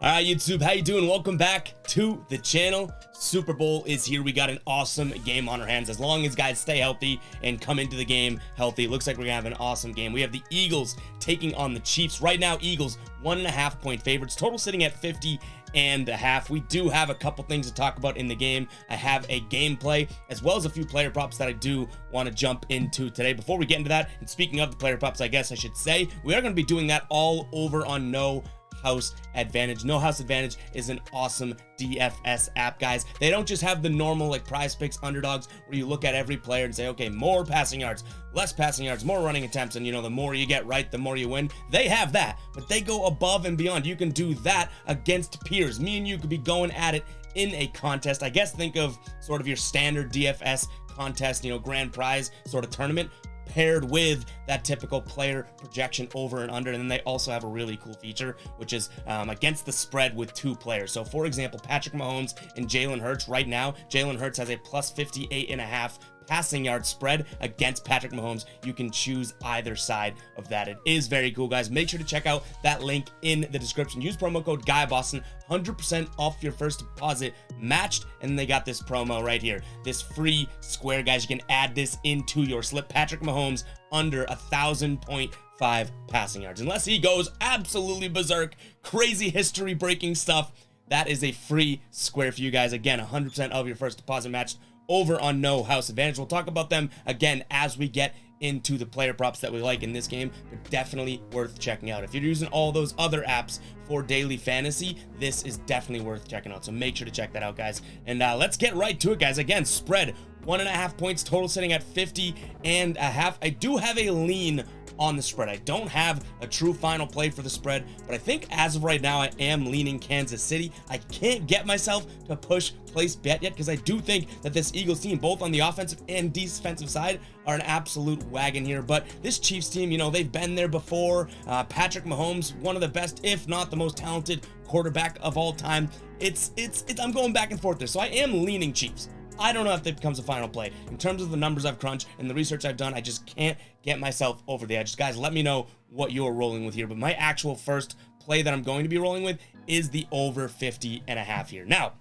All right, YouTube, how you doing? Welcome back to the channel. Super Bowl is here. We got an awesome game on our hands. As long as guys stay healthy and come into the game healthy, it looks like we're gonna have an awesome game. We have the Eagles taking on the Chiefs. Right now, Eagles 1.5 point favorites. Total sitting at 50.5. We do have a couple things to talk about in the game. I have a gameplay as well as a few player props that I do want to jump into today. Before we get into that, and speaking of the player props, I guess I should say, we are going to be doing that all over on No House Advantage. No House Advantage is an awesome DFS app, guys. They don't just have the normal like prize picks underdogs where you look at every player and say, okay, more passing yards, less passing yards, more running attempts, and you know, the more you get right, the more you win. They have that, but they go above and beyond. You can do that against peers. Me and you could be going at it in a contest. I guess think of sort of your standard DFS contest, you know, grand prize sort of tournament, paired with that typical player projection over and under. And then they also have a really cool feature, which is against the spread with two players. So for example, Patrick Mahomes and Jalen Hurts. Right now, Jalen Hurts has a plus 58.5 passing yard spread against Patrick Mahomes. You can choose either side of that. It is very cool, guys. Make sure to check out that link in the description. Use promo code GUYBOSTON, 100% off your first deposit matched. And they got this promo right here, this free square, guys. You can add this into your slip. Patrick Mahomes under 1,000.5 passing yards, unless he goes absolutely berserk, crazy history breaking stuff. That is a free square for you guys. Again, 100% of your first deposit matched over on No House Advantage. We'll talk about them again as we get into the player props that we like in this game, but definitely worth checking out. If you're using all those other apps for daily fantasy, this is definitely worth checking out. So make sure to check that out, guys. And let's get right to it, guys. Again, spread 1.5 points, total sitting at 50.5. I do have a lean on the spread. I don't have a true final play for the spread, but I think as of right now, I am leaning Kansas City. I can't get myself to push place bet yet because I do think that this Eagles team, both on the offensive and defensive side, are an absolute wagon here. But this Chiefs team, you know, they've been there before. Patrick Mahomes, one of the best, if not the most talented quarterback of all time. I'm going back and forth there. So I am leaning Chiefs. I don't know if that becomes a final play. In terms of the numbers I've crunched and the research I've done, I just can't get myself over the edge. Guys, let me know what you're rolling with here. But my actual first play that I'm going to be rolling with is the over 50.5 here. Now,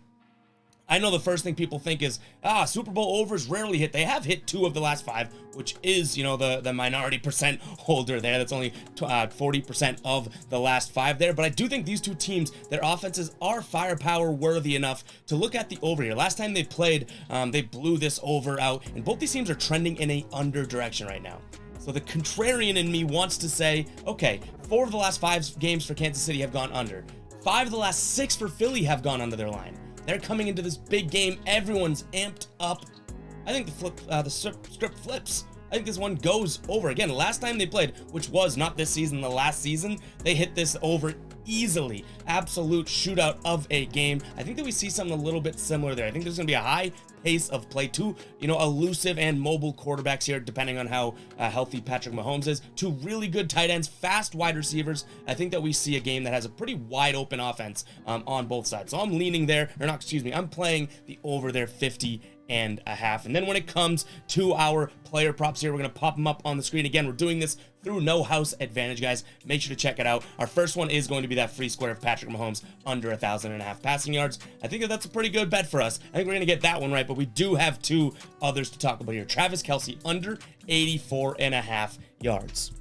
I know the first thing people think is, Super Bowl overs rarely hit. They have hit 2 of the last 5, which is, you know, the minority percent holder there. That's only 40% of the last 5 there. But I do think these two teams, their offenses are firepower worthy enough to look at the over here. Last time they played, they blew this over out, and both these teams are trending in a under direction right now. So the contrarian in me wants to say, okay, 4 of the last 5 games for Kansas City have gone under. 5 of the last 6 for Philly have gone under their line. They're coming into this big game. Everyone's amped up. I think the script flips. I think this one goes over. Again, last time they played, which was not this season, the last season, they hit this over easily. Absolute shootout of a game. I think that we see something a little bit similar there. I think there's going to be a high pace of play. 2, you know, elusive and mobile quarterbacks here, depending on how healthy Patrick Mahomes is. 2 really good tight ends, fast wide receivers. I think that we see a game that has a pretty wide open offense on both sides. So I'm leaning there, or not, excuse me, I'm playing the over there 50.5. And then when it comes to our player props here, we're going to pop them up on the screen. Again, we're doing this through No House Advantage, guys. Make sure to check it out. Our first one is going to be that free square of Patrick Mahomes under 1,000.5 passing yards. I think that that's a pretty good bet for us. I think we're going to get that one right, but we do have 2 others to talk about here. Travis Kelce under 84.5 yards.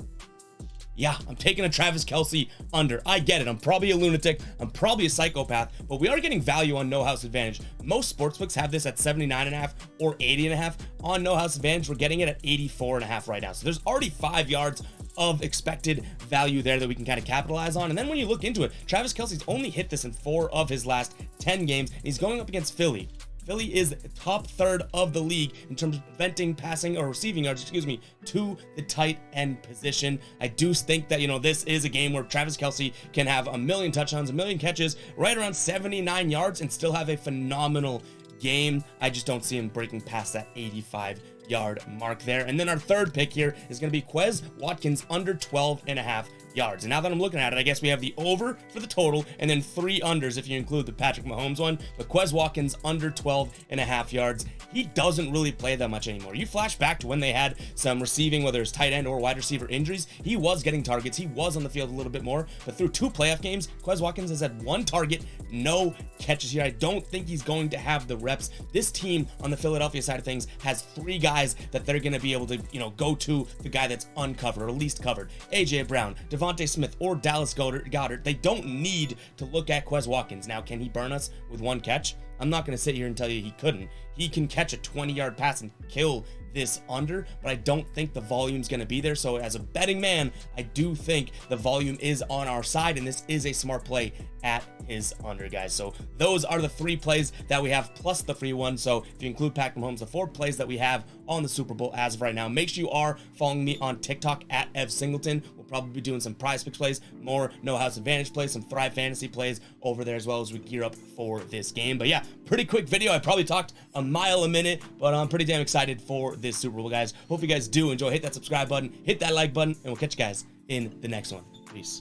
Yeah, I'm taking a Travis Kelce under. I get it. I'm probably a lunatic. I'm probably a psychopath, but we are getting value on No House Advantage. Most sportsbooks have this at 79.5 or 80.5. On No House Advantage, we're getting it at 84.5 right now. So there's already 5 yards of expected value there that we can kind of capitalize on. And then when you look into it, Travis Kelce's only hit this in 4 of his last 10 games. He's going up against Philly. Philly is top 3rd of the league in terms of preventing passing or receiving yards, to the tight end position. I do think that, you know, this is a game where Travis Kelce can have 1 million touchdowns, 1 million catches, right around 79 yards and still have a phenomenal game. I just don't see him breaking past that 85-yard mark there. And then our third pick here is going to be Quez Watkins under 12.5 yards. And now that I'm looking at it, I guess we have the over for the total and then 3 unders if you include the Patrick Mahomes one. But Quez Watkins under 12.5 yards. He doesn't really play that much anymore. You flash back to when they had some receiving, whether it's tight end or wide receiver injuries, he was getting targets. He was on the field a little bit more, but through 2 playoff games, Quez Watkins has had 1 target, no catches here. I don't think he's going to have the reps. This team on the Philadelphia side of things has 3 guys that they're going to be able to, go to the guy that's uncovered or least covered. AJ Brown, Devontae Smith, or Dallas Goedert. They don't need to look at Quez Watkins. Now, can he burn us with 1 catch? I'm not going to sit here and tell you he couldn't. He can catch a 20-yard pass and kill this under, but I don't think the volume's going to be there. So as a betting man, I do think the volume is on our side, and this is a smart play at his under, guys. So those are the 3 plays that we have plus the free one. So if you include Patrick Mahomes, the 4 plays that we have on the Super Bowl as of right now. Make sure you are following me on TikTok at Ev Singleton. We'll probably be doing some Prize Picks plays, more No House Advantage plays, some Thrive Fantasy plays over there as well as we gear up for this game. But yeah, pretty quick video. I probably talked a mile a minute, but I'm pretty damn excited for this Super Bowl, guys. Hope you guys do enjoy. Hit that subscribe button, hit that like button, and we'll catch you guys in the next one. Peace.